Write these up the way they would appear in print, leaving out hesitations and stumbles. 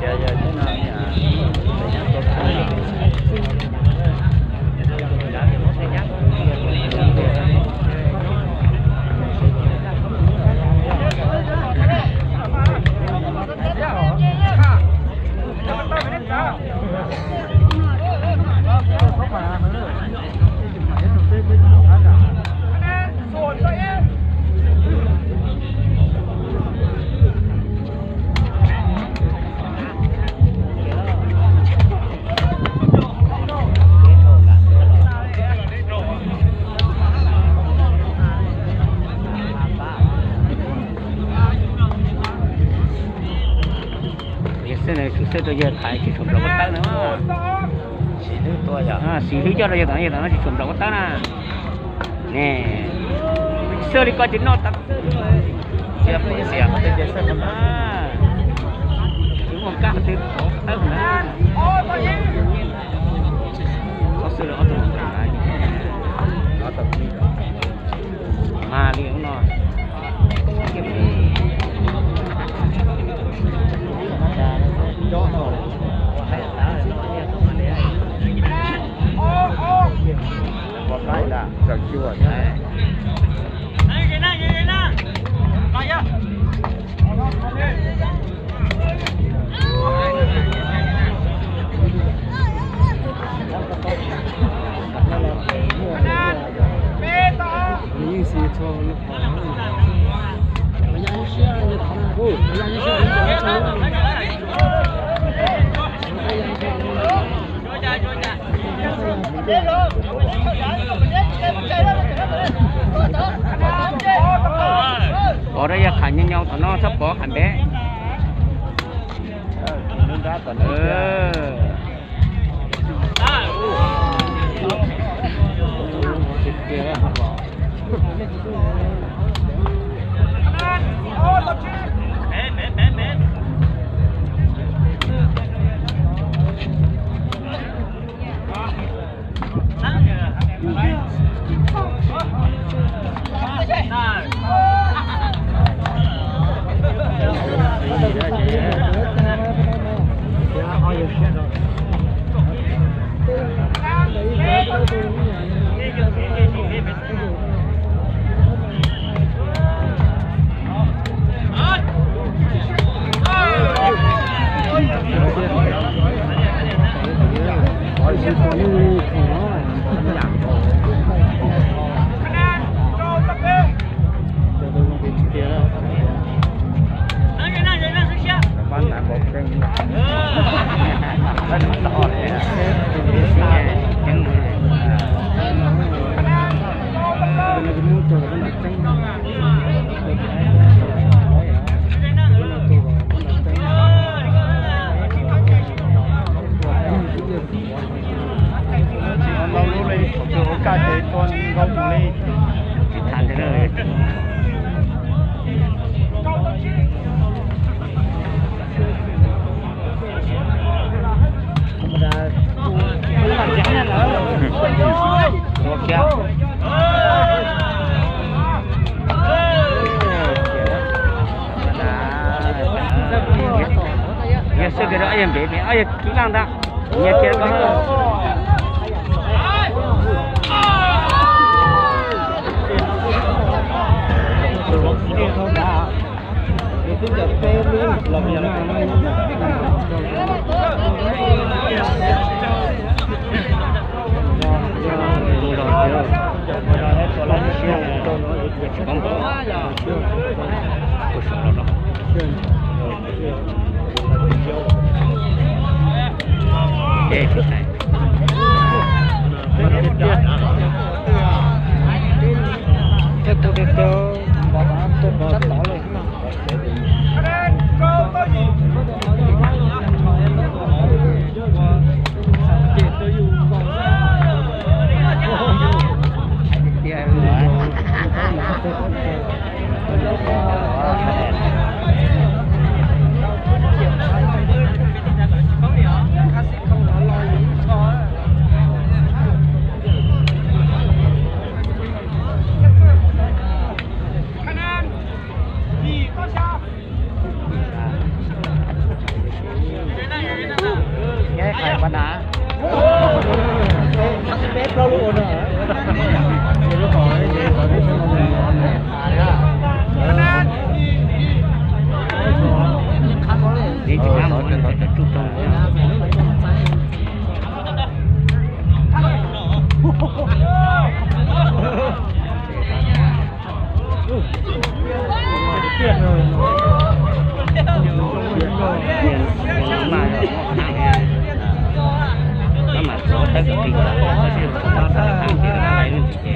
giờ giờ thế nào nhỉ? Cái tôi giờ thải chỉ chụp đầu bắt tao nữa, xì thứ tôi giờ, xì thứ cho nó giờ nó chỉ chụp đầu bắt tao nè, nè, sơ đi coi chính nó tắt, siapa tu jasa mana, cuma kah tu tahu na, kau sudah auto lagi, auto ni, mali uno, một cái là giờ chưa đấy. Cái này, coi nhá. Những gì cho nó ở đây khả nhân nhau nó sắp có hẳn bé segera ayam bebe, ayam kilang dah, ni kira kau. đá đi chỉ ăn một lần chút chút thôi nó mà số tới cái kinh là nó sẽ nó thằng thì nó lại lên chỉ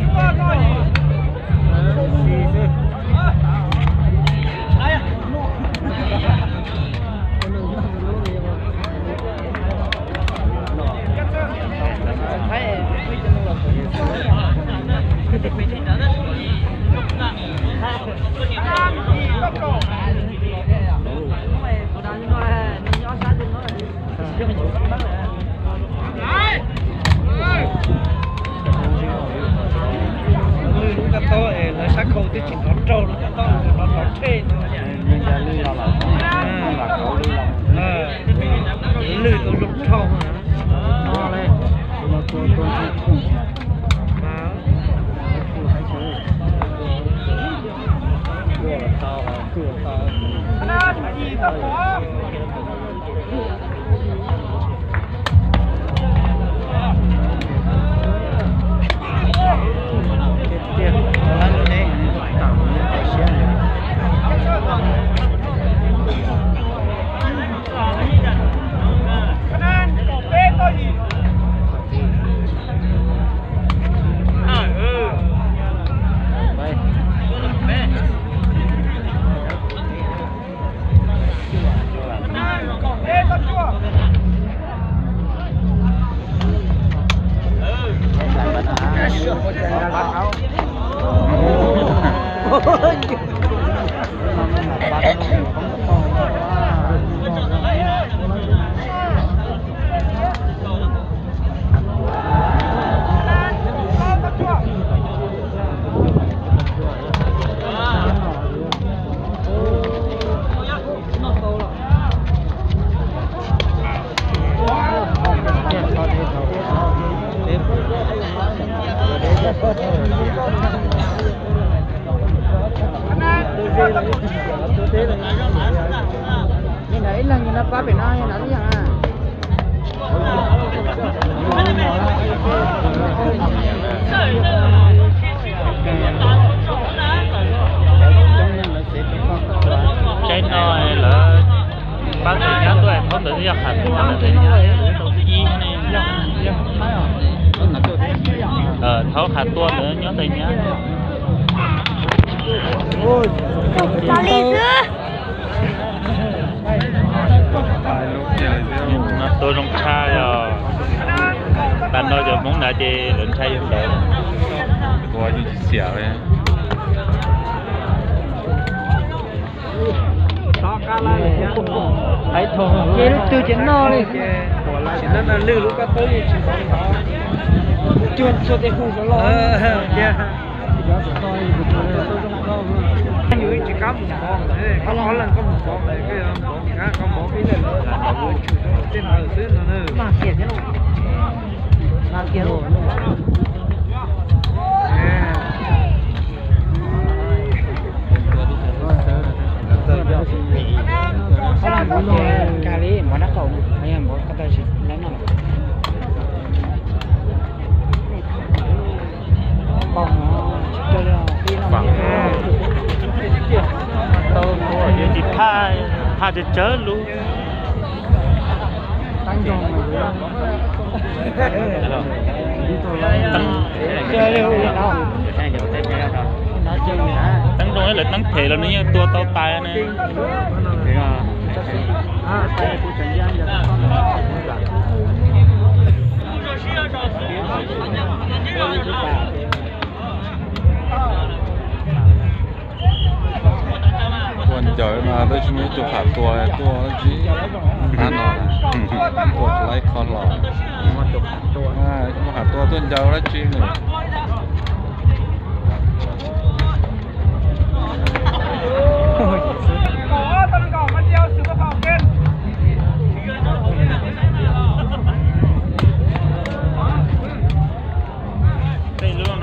thấu hạt tua nữa nhớ tay nhá. Có ly sữa. Tôi không xa rồi. Bạn nói giờ muốn lại đi lệnh thay không đợi. Qua như xẻo vậy. Thấy thùng chế từ chiến no đi. Chỉ nên là lưu lúc có tới chỉ có chuột cho cái khu nó lo. Dưới chỉ có một con, có lần có một con này cái con khác có một cái lần là nó chủ trên ở dưới nó nữa. Mà tiền thế nào? Mà tiền rồi. Kali mana kau? Ayam buat kata sih, mana? Bông cho đi Vâng. Tôi mua những gì tha cho chớ luôn. tăng cho mày. Tăng trong ấy là tăng thể là nó như tua tao tài này. Quần trời mà tôi chỉ mới chụp phạt tua chỉ ăn rồi tua lấy con lò chụp phạt tua tuần trời đó chi nữa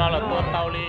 nó là tua tàu đi